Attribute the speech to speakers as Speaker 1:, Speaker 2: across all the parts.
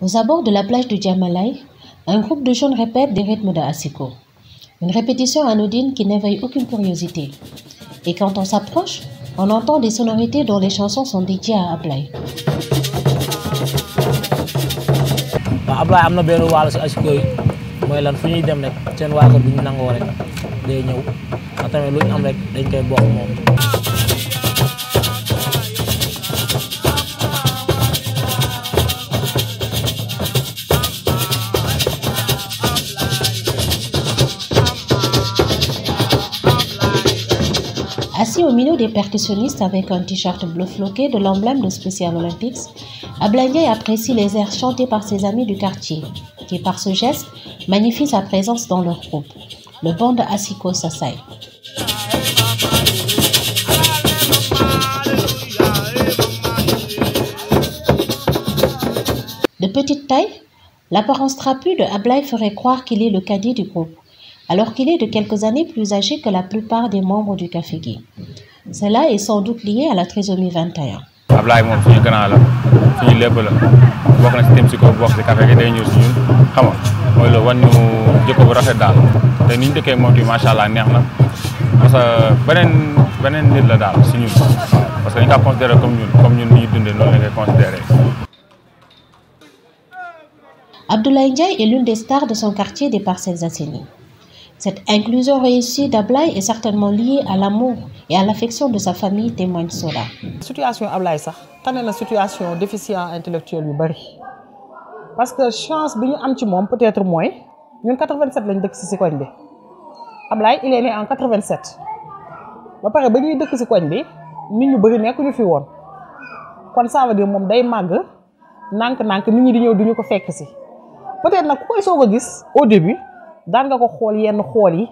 Speaker 1: Aux abords de la plage de Diamalai, un groupe de jeunes répète des rythmes de Asiko. Une répétition anodine qui n'éveille aucune curiosité. Et quand on s'approche, on entend des sonorités dont les chansons sont dédiées à Ablaye.
Speaker 2: Ablaye am na benn wàll si Asiko yi mooy lan fu ñuy dem rek seen waa kër bi ñu nangoo rek day ñëw ndax tamit lu ñu am rek dañ koy bokk moom.
Speaker 1: Assis au milieu des percussionnistes avec un t-shirt bleu floqué de l'emblème de Special Olympics, Ablaye Ndiaye apprécie les airs chantés par ses amis du quartier, qui par ce geste magnifient sa présence dans leur groupe, le band de Asiko Sassay. De petite taille, l'apparence trapue de Ablaye ferait croire qu'il est le cadet du groupe, alors qu'il est de quelques années plus âgé que la plupart des membres du Café Guy. Cela est sans doute lié à la trisomie 21.
Speaker 3: Ablaye moom suñu grand la suñu lépp la bokk na si team si ko bokk si Café Guy day ñëw si ñun xam nga mooy la wan ñu jikko bu rafet daal te ni ñu dëkkee moom tamit macha allah neex na parce que beneen nit la daal si ñun parce que dañu ko considéré comme ñun ni ñu dundee noonu la ngay considéré.
Speaker 1: Abdoulaye Ndiaye est l'une des stars de son quartier des Parcelles Assainies. Cette inclusion réussie d'Ablaye est certainement liée à l'amour et à l'affection de sa famille, témoigne Soda.
Speaker 4: Situation Ablaye sax tane na situation déficient intellectuel yu bari parce que chance bi ñu am ci moom peut-être mooy ñun 87 lañ dëkk ci koñ bi Ablaye il est né en 87 ba pare ba ñuy dëkk ci koñ bi nit ñu bari nekkuñu fi woon kon ça veut dire moom day màgg nànk-nànk nit ñi di ñëw duñu ko fekk ci peut-être nag ku koy soog a gis au début daan nga ko xool yenn xool yi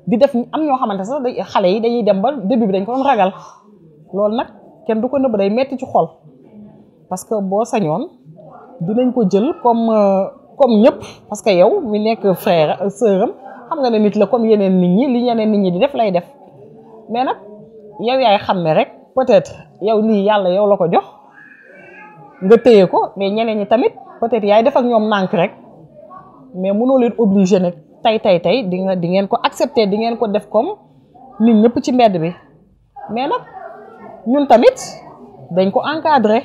Speaker 4: di def am ñoo xamante sax xale yi dañuy dem ba début bi dañ ko doon ragal loolu nag kenn du ko nëbb day metti ci xol parce que boo sañoon dinañ ko jël comme ñëpp parce que yow mi nekk frère sœuram xam nga ne nit la comme yeneen nit ñi li ñeneen nit ñi di def lay def mais nag yow yaay xam ne rek peut-être yow lii yàlla yow la ko jox nga téye ko mais ñeneen ñi tamit peut-être yaay def ak ñoom nànk rek mais mënoo leen obligé nag tey di ngeen ko accepter di ngeen ko def comme nit ñëpp ci mbedd bi mais nag ñun tamit dañ ko encadrer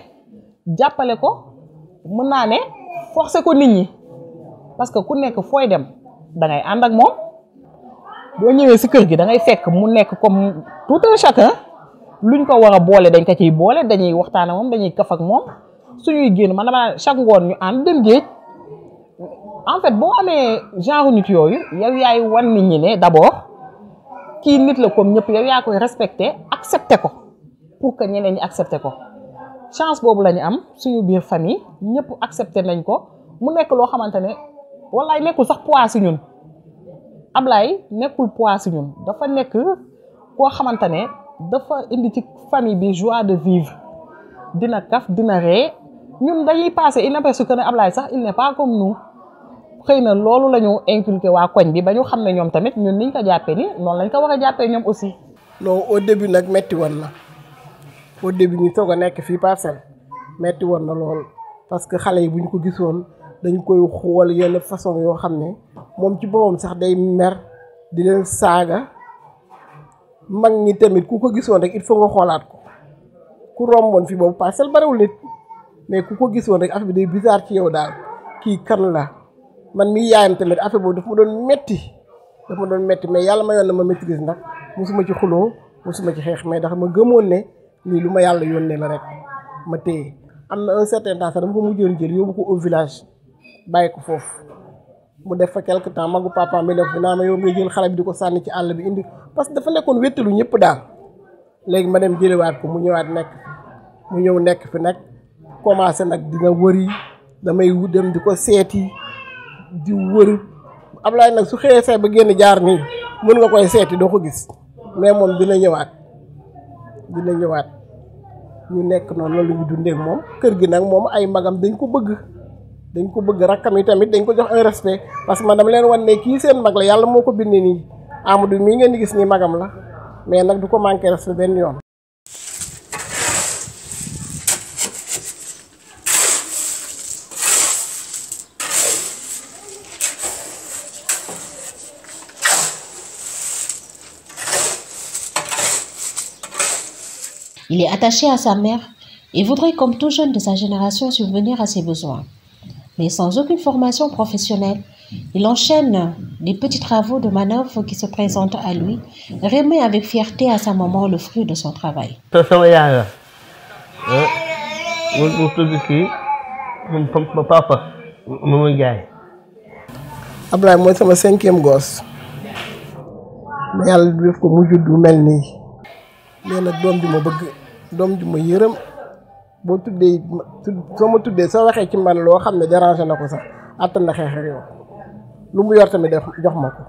Speaker 4: jàppale ko mën naa ne forcer ko nit ñi parce que ku nekk fooy dem da ngay ànd ak moom boo ñëwee ci kër gi da ngay fekk mu nekk comme tout un chacun luñ ko war a boole dañ ko ciy boole dañuy waxtaan ak moom dañuy kaf ak moom suñuy génn man dama chaque ngoon ñu ànd dem géej. En fait boo amee genre nit yooyu yow yaay wan nit ñi ne d'abord kii nit la comme ñëpp yow yaa koy respecter accepter ko pour que ñeneen ñi accepter ko chance boobu la ñu am suñu biir famille ñëpp accepter nañ ko mu nekk loo xamante ne wallaay nekkul sax poids si ñun Ablaye nekkul poids si ñun dafa nekk koo xamante ne dafa indi ci famille bi joie de vivre dina kaf dina ree ñun dañuy passer inaperçu que ne Ablaye sax il n'est pas comme nous. xëy na loolu la ñu inculqué waa koñ bi ba ñu xam ne ñoom tamit ñun niñ ko jàppee ni noonu lañ ko war a jàppee ñoom aussi.
Speaker 5: non au début nag metti woon na au début ñu soog a nekk fii Parcelles metti woon na lool parce que xale yi bu ñu ko gisoon dañ koy xool yenn façon yoo xam ne moom ci boppam sax day mer di leen saaga mag ñi tamit ku ko gisoon rek il faut nga xoolaat ko ku romboon fi boobu Parcelles bariwul nit mais ku ko gisoon rek affaire bi day bizarre ci yow daal kii kan la. man mii yaayam tamit affaire boobu daf ma doon metti mais yàlla mayoon na ma maîtrise ndax mosuma ci xuloo mosuma ci xeex mais ndax ma gëmoon ne lii lu ma yàlla yónnee la rek ma téye am na un certain temps sax dama ko mujjoon jël yóbbu ko au village bàyyi ko foofu mu def fa quelque temps magu papa mi def bi naa ma yow ngay jël xale bi di ko sànni ci àll bi indi parce que dafa nekkoon wéttalu ñëpp daal léegi ma dem jëlewaat ko mu ñëwaat nekk fi nag commencé nag dina wëri damay dem di ko seeti di wër Ablaye nag su xëyee say ba génn jaar nii mën nga koy seeti doo ko gis mais moom dina ñëwaat ñu nekk noonu loolu ñu dundee ak moom kër gi nag moom ay magam dañ ko bëgg rakkam yi tamit dañ ko jox un respect parce que man dama leen wan ne kii seen mag la yàlla moo ko bindee nii Amadou mii ngeen di gis nii magam la mais nag du ko manqué respect benn yoon.
Speaker 1: Il est attaché à sa mère et voudrait, comme tout jeune de sa génération, subvenir à ses besoins. Mais sans aucune formation professionnelle, il enchaîne les petits travaux de manœuvre qui se présentent à lui et remet avec fierté à sa maman le fruit de son travail.
Speaker 6: Papa,
Speaker 5: Ablaye mooy sama 5e gosse mais yàlla def ko mu juddu mel nii nee na doom ju ma bëgg doom ju ma yërëm boo tuddee soo ma tuddee soo waxee ci man loo xam ne dérangé na ko sax attan na xeex ak yow lu mu yor tamit def jox ma ko.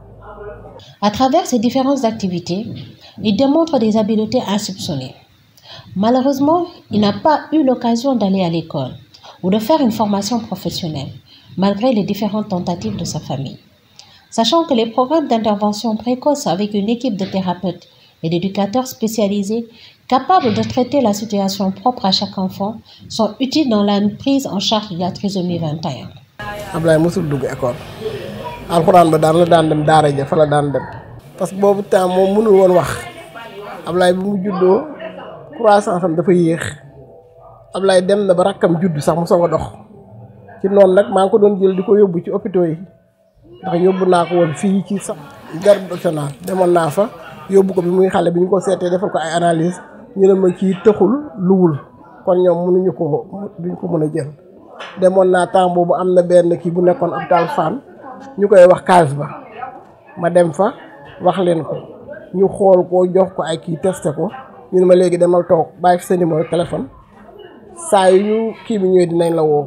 Speaker 1: À travers ses différentes activités, il démontre des habiletés insoupçonnées. Malheureusement, il n'a pas eu l'occasion d'aller à l'école ou de faire une formation professionnelle, malgré les différentes tentatives de sa famille. Sachant que les programmes d'intervention précoce avec une équipe de thérapeutes et d'éducateurs spécialisés capables de traiter la situation propre à chaque enfant sont utiles dans la prise en charge de la trisomie 21.
Speaker 5: Ablaye mosul dugg école alxuraan ba daan la daan dem daara ja fa la daan dem parce que boobu temps moom mënul woon wax Ablaye bi mu juddoo croissance am dafa yéex Ablaye dem na ba rakkam juddu sax mu soog a dox ci noonu nag maa ngi ko doon jël di ko yóbbu ci hôpitaux yi ndax yóbbu naa ko woon fii ci sax garde nationale demoon naa fa yóbbu ko bi muy xale bi ñu ko seetee defal ko ay analyse ñu ne ma kii tëxul luwul kon ñoom mënuñu ko duñ ko mën a jël demoon naa temps boobu am na benn kii bu nekkoon hôpital Fann ñu koy wax case ba ma dem fa wax leen ko ñu xool ko jox ko ay kii testé ko ñu ne ma léegi demal toog bàyyi fi sa numéro téléphone saa yu kii bi ñëwee dinañ la woo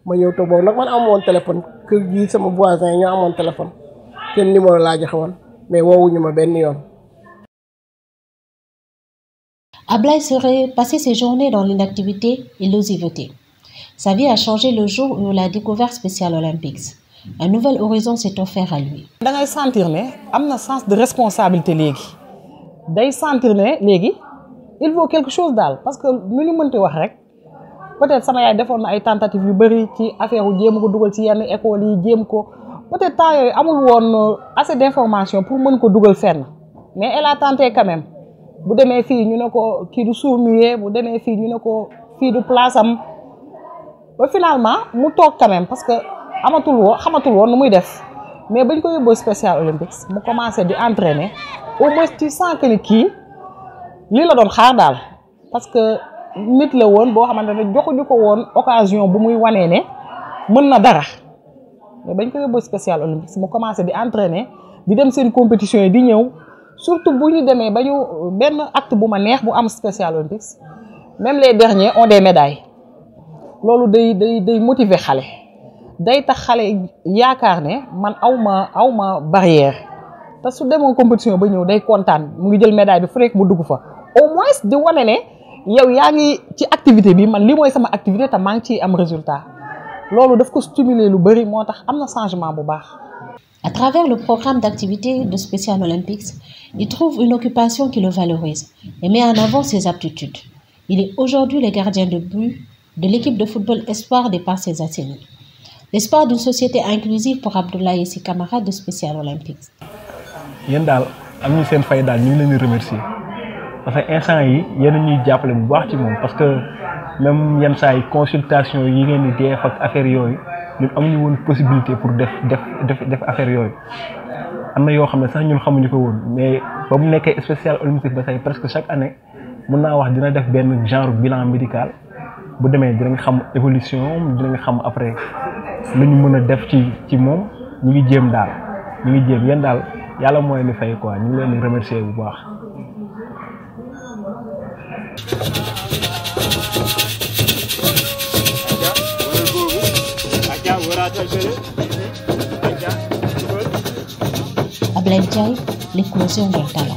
Speaker 5: ma ñëw toog boobu nag man amoon téléphone kër gi sama voisin ñoo amoon téléphone seen numéro laa joxe woon mais woowuñu ma benn yoon.
Speaker 1: Ablaye serait passé ses journées dans l'inactivité et l'oisiveté. Sa vie a changé le jour où il a découvert Special Olympics. Un nouvel horizon s'est offert à lui.
Speaker 4: da ngay sentir ne am na sens de responsabilité léegi day sentir ne léegi il vaut quelque chose daal parce que nu ñu mënti wax rek peut-être sama yaay defoon na ay tentatives yu bëri ci affaire wu jéem ko dugal ci yenn écoles yi jéem ko peut-être temps yooyu amul woon assez d'information pour mën ko dugal fenn mais elle a tenté quand même bu demee fii ñu ne ko kii du sourd-muet bu demee fii ñu ne ko fii du place am ba finalement mu toog quand même parce que xamatul woon nu muy def mais bañ ko yóbboo Special Olympics mu commencé di entraîner au moins tu sens que ni kii lii la doon xaar daal parce que nit la woon boo xamante ne joxuñu ko woon occasion bu muy wanee ne mën na dara mais bañ ko yóbboo Special Olympics mu commencé di entraîner di dem seen compétition yi di ñëw surtout bu ñu demee ba ñu benn acte bu ma neex bu am Special Olympics même les derniers ont des médailles loolu day motiver xale day tax xale yaakaar ne man awma barrière te su demoo compétition ba ñëw day kontaan mu ngi jël médaille bi fu nekk mu dugg fa au moins di wane ne yow yaa ngi ci activité bi man li mooy sama activité te maa ngi ciy am résultat loolu daf ko stimuler lu bëri moo tax am na changement bu baax.
Speaker 1: À travers le programme d'activité de Special Olympics, il trouve une occupation qui le valorise et met en avant ses aptitudes. Il est aujourd'hui le gardien de but de l'équipe de football Espoir des Parcelles Assainies. L'espoir d'une société inclusive pour Abdoulaye et ses camarades de Special Olympics.
Speaker 6: yéen daal am ñu seen fay daal ñu ngi leen di remercier parce que instant yi yéen ñuy jàppale bu baax ci moom parce que même yenn saa yi consultation yi ngeen di def ak affaire yooyu ñun amuñu woon possibilité pour def affaire yooyu am na yoo xam ne sax ñun xamuñu ko woon mais ba mu nekkee Special Olympics ba say presque chaque année mën naa wax dina def benn genre bilan médical bu demee dinañ xam évolution dinañ xam après lu ñu mën a def ci moom ñu ngi jéem daal ñu ngi jéem yéen daal yàlla mooy ni fay quoi ñu ngi leen di remercier bu baax.
Speaker 1: Ablaye Ndiaye, l'éclosion d'un talent.